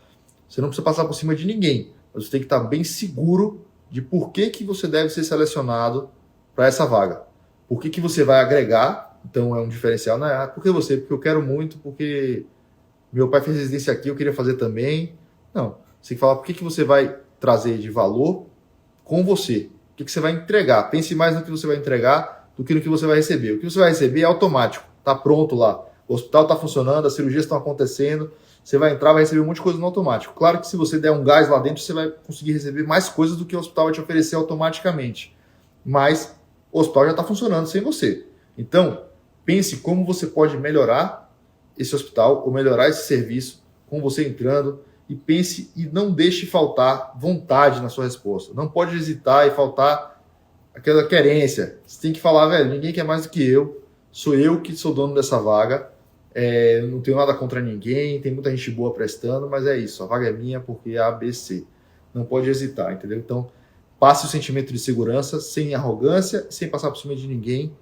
A: Você não precisa passar por cima de ninguém, mas você tem que estar bem seguro de por que você deve ser selecionado para essa vaga. Por que você vai agregar, então é um diferencial, não é? Por que você? Porque eu quero muito, porque meu pai fez residência aqui, eu queria fazer também. Não, você tem que falar por que você vai trazer de valor com você. O que você vai entregar. Pense mais no que você vai entregar do que no que você vai receber. O que você vai receber é automático, está pronto lá. O hospital está funcionando, as cirurgias estão acontecendo, você vai entrar, vai receber um monte de coisa no automático. Claro que se você der um gás lá dentro, você vai conseguir receber mais coisas do que o hospital vai te oferecer automaticamente. Mas o hospital já está funcionando sem você. Então, pense como você pode melhorar esse hospital ou melhorar esse serviço com você entrando e pense e não deixe faltar vontade na sua resposta. Não pode hesitar e faltar aquela querência. Você tem que falar, velho, ninguém quer mais do que eu, sou eu que sou dono dessa vaga, não tenho nada contra ninguém, tem muita gente boa prestando, mas é isso, a vaga é minha porque é ABC. Não pode hesitar, entendeu? Então, passe o sentimento de segurança, sem arrogância, sem passar por cima de ninguém,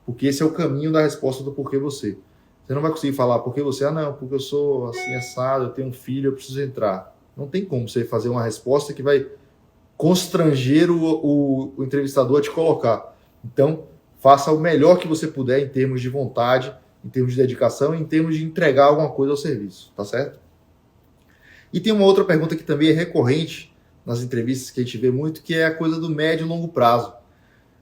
A: porque esse é o caminho da resposta do porquê você. Você não vai conseguir falar porque você, não, porque eu sou assim assado, eu tenho um filho, eu preciso entrar. Não tem como você fazer uma resposta que vai constranger o entrevistador a te colocar. Então, faça o melhor que você puder em termos de vontade, em termos de dedicação, em termos de entregar alguma coisa ao serviço, tá certo? E tem uma outra pergunta que também é recorrente nas entrevistas que a gente vê muito, que é a coisa do médio e longo prazo.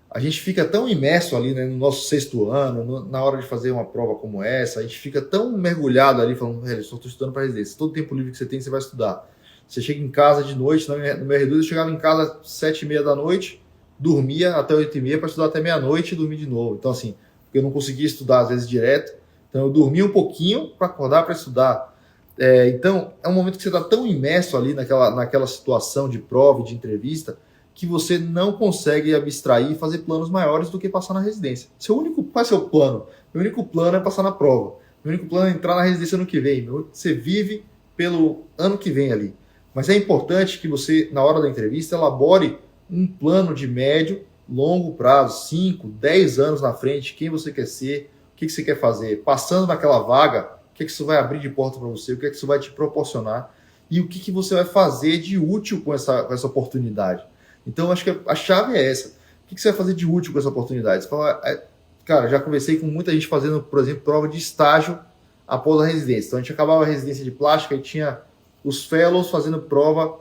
A: A gente fica tão imerso ali, né, no nosso 6º ano, na hora de fazer uma prova como essa, a gente fica tão mergulhado ali, falando, eu só estou estudando para residência. Todo tempo livre que você tem, você vai estudar. Você chega em casa de noite, no meu R2 eu chegava em casa às 7h30 da noite, dormia até 8h30 para estudar até meia-noite e dormir de novo. Então, assim, porque eu não conseguia estudar às vezes direto, então eu dormia um pouquinho para acordar para estudar. Então, é um momento que você está tão imerso ali naquela situação de prova e de entrevista, que você não consegue abstrair e fazer planos maiores do que passar na residência. Qual é o seu plano? Meu único plano é passar na prova. Meu único plano é entrar na residência ano que vem. Você vive pelo ano que vem ali. Mas é importante que você, na hora da entrevista, elabore um plano de médio, longo prazo, 5, 10 anos na frente, quem você quer ser, o que você quer fazer. Passando naquela vaga, o que isso vai abrir de porta para você, o que isso vai te proporcionar e o que você vai fazer de útil com essa oportunidade. Então, acho que a chave é essa. O que você vai fazer de útil com essa oportunidade? Você fala, cara, já conversei com muita gente fazendo, por exemplo, prova de estágio após a residência. Então, a gente acabava a residência de plástica e tinha os fellows fazendo prova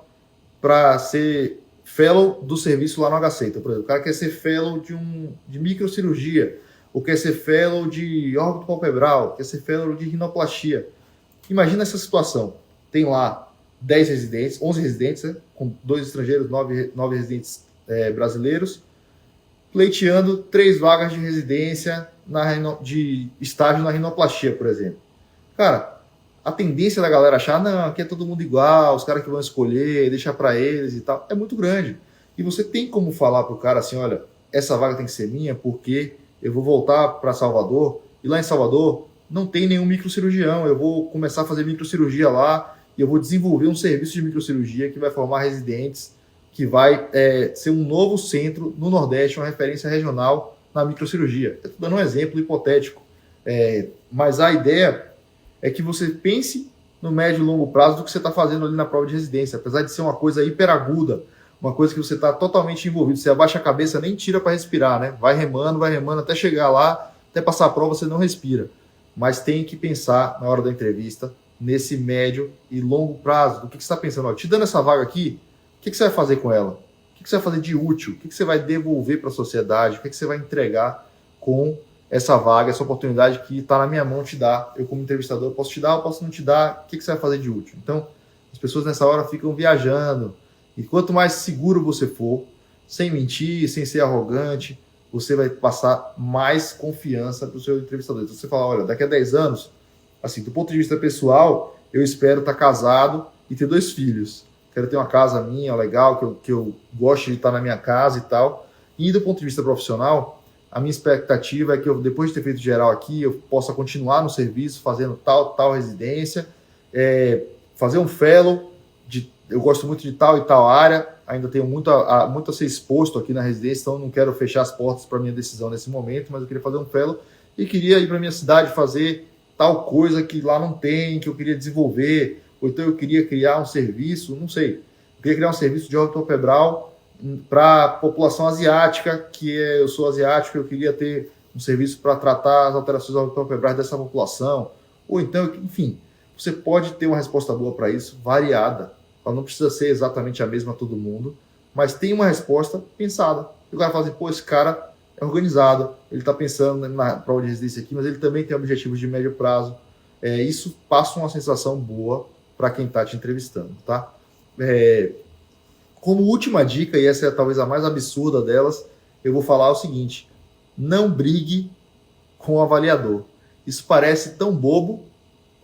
A: para ser fellow do serviço lá no HC. Então, por exemplo, o cara quer ser fellow de microcirurgia, ou quer ser fellow de órbito palpebral, quer ser fellow de rinoplastia. Imagina essa situação. Tem lá 10 residentes, 11 residentes, né, com 2 estrangeiros, 9 residentes brasileiros, pleiteando 3 vagas de residência de estágio na rinoplastia, por exemplo. Cara, a tendência da galera achar, não, aqui é todo mundo igual, os caras que vão escolher, deixar para eles e tal, é muito grande. E você tem como falar pro cara assim, olha, essa vaga tem que ser minha porque eu vou voltar para Salvador, e lá em Salvador não tem nenhum microcirurgião, eu vou começar a fazer microcirurgia lá, e eu vou desenvolver um serviço de microcirurgia que vai formar residentes, que vai ser um novo centro no Nordeste, uma referência regional na microcirurgia. Estou dando um exemplo hipotético. Mas a ideia é que você pense no médio e longo prazo do que você está fazendo ali na prova de residência. Apesar de ser uma coisa hiperaguda, uma coisa que você está totalmente envolvido. Você abaixa a cabeça, nem tira para respirar, né? Vai remando, até chegar lá, até passar a prova, você não respira. Mas tem que pensar na hora da entrevista, nesse médio e longo prazo, do que você está pensando. Ó, te dando essa vaga aqui, o que você vai fazer com ela? O que você vai fazer de útil? O que você vai devolver para a sociedade? O que você vai entregar com essa vaga, essa oportunidade que está na minha mão te dar? Eu, como entrevistador, posso te dar ou posso não te dar? O que você vai fazer de útil? Então, as pessoas nessa hora ficam viajando. E quanto mais seguro você for, sem mentir, sem ser arrogante, você vai passar mais confiança para o seu entrevistador. Então, você fala, olha, daqui a 10 anos, assim, do ponto de vista pessoal, eu espero estar casado e ter 2 filhos. Quero ter uma casa minha, legal, que eu gosto de estar na minha casa e tal. E do ponto de vista profissional, a minha expectativa é que eu, depois de ter feito geral aqui, eu possa continuar no serviço, fazendo tal residência, fazer um fellow, eu gosto muito de tal e tal área, ainda tenho muito a ser exposto aqui na residência, então não quero fechar as portas para a minha decisão nesse momento, mas eu queria fazer um fellow e queria ir para a minha cidade fazer tal coisa que lá não tem, que eu queria desenvolver, ou então eu queria criar um serviço, não sei, eu queria criar um serviço de ortopedral para a população asiática, eu sou asiático, eu queria ter um serviço para tratar as alterações ortopedrais dessa população, ou então, enfim, você pode ter uma resposta boa para isso, variada, ela não precisa ser exatamente a mesma a todo mundo, mas tem uma resposta pensada. E o cara fala assim, pô, esse cara é organizado, ele está pensando na prova de residência aqui, mas ele também tem objetivos de médio prazo. Isso passa uma sensação boa para quem está te entrevistando, tá? Como última dica, e essa é talvez a mais absurda delas, eu vou falar o seguinte, não brigue com o avaliador. Isso parece tão bobo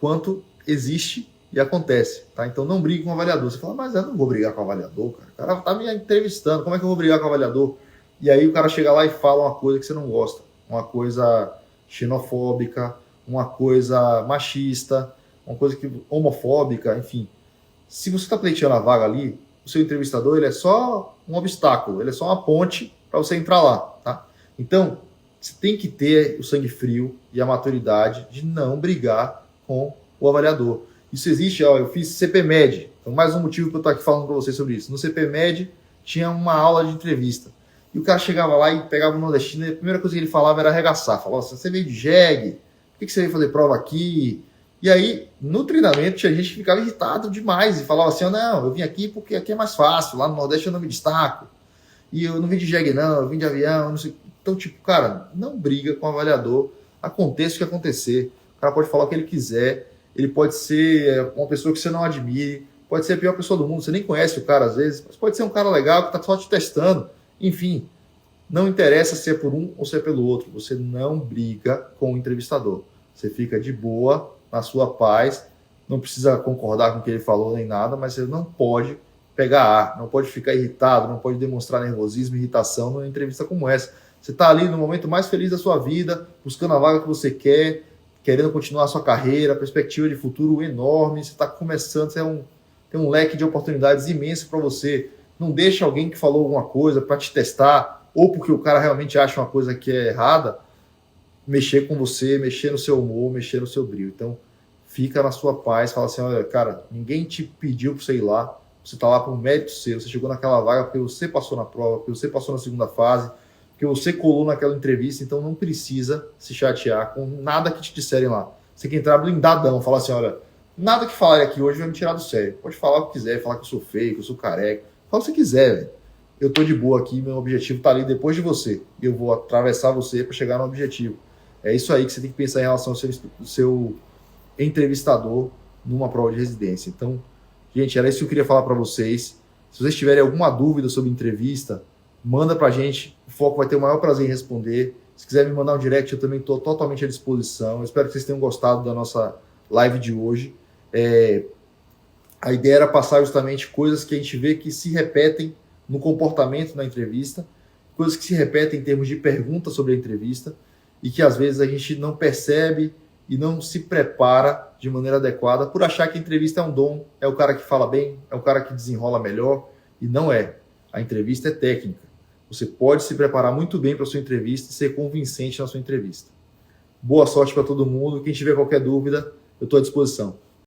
A: quanto existe e acontece, tá? Então não brigue com o avaliador. Você fala, mas eu não vou brigar com o avaliador, cara. O cara tá me entrevistando, como é que eu vou brigar com o avaliador? E aí o cara chega lá e fala uma coisa que você não gosta, uma coisa xenofóbica, uma coisa machista, uma coisa homofóbica, enfim. Se você está pleiteando a vaga ali, o seu entrevistador ele é só um obstáculo, ele é só uma ponte para você entrar lá, tá? Então, você tem que ter o sangue frio e a maturidade de não brigar com o avaliador. Isso existe, ó, eu fiz CPMED, então mais um motivo para eu estar aqui falando para vocês sobre isso. No CPMED tinha uma aula de entrevista, e o cara chegava lá e pegava o nordestino, e a primeira coisa que ele falava era arregaçar, falava assim, você veio de jegue, por que você veio fazer prova aqui? E aí, no treinamento, tinha gente que ficava irritado demais, e falava assim, não, eu vim aqui porque aqui é mais fácil, lá no Nordeste eu não me destaco, e eu não vim de jegue não, eu vim de avião, não sei. Então, tipo, cara, não briga com o avaliador, aconteça o que acontecer, o cara pode falar o que ele quiser, ele pode ser uma pessoa que você não admire, pode ser a pior pessoa do mundo, você nem conhece o cara às vezes, mas pode ser um cara legal que está só te testando. Enfim, não interessa se é por um ou se é pelo outro, você não briga com o entrevistador. Você fica de boa, na sua paz, não precisa concordar com o que ele falou nem nada, mas você não pode pegar ar, não pode ficar irritado, não pode demonstrar nervosismo, irritação numa entrevista como essa. Você está ali no momento mais feliz da sua vida, buscando a vaga que você quer, querendo continuar a sua carreira, perspectiva de futuro enorme, você está começando, você tem um leque de oportunidades imenso para você. Não deixa alguém que falou alguma coisa para te testar, ou porque o cara realmente acha uma coisa que é errada, mexer com você, mexer no seu humor, mexer no seu brilho. Então, fica na sua paz, fala assim, olha, cara, ninguém te pediu para você ir lá, você está lá por um mérito seu, você chegou naquela vaga porque você passou na prova, porque você passou na segunda fase, porque você colou naquela entrevista, então não precisa se chatear com nada que te disserem lá. Você tem que entrar blindadão, falar assim, olha, nada que falarem aqui hoje vai me tirar do sério. Pode falar o que quiser, falar que eu sou feio, que eu sou careca, fala o que você quiser, velho. Eu tô de boa aqui, meu objetivo tá ali depois de você. Eu vou atravessar você para chegar no objetivo. É isso aí que você tem que pensar em relação ao seu entrevistador numa prova de residência. Então, gente, era isso que eu queria falar para vocês. Se vocês tiverem alguma dúvida sobre entrevista, manda pra gente. O Foco vai ter o maior prazer em responder. Se quiser me mandar um direct, eu também estou totalmente à disposição. Eu espero que vocês tenham gostado da nossa live de hoje. A ideia era passar justamente coisas que a gente vê que se repetem no comportamento na entrevista, coisas que se repetem em termos de perguntas sobre a entrevista e que às vezes a gente não percebe e não se prepara de maneira adequada por achar que a entrevista é um dom, é o cara que fala bem, é o cara que desenrola melhor, e não é. A entrevista é técnica. Você pode se preparar muito bem para a sua entrevista e ser convincente na sua entrevista. Boa sorte para todo mundo. Quem tiver qualquer dúvida, eu estou à disposição.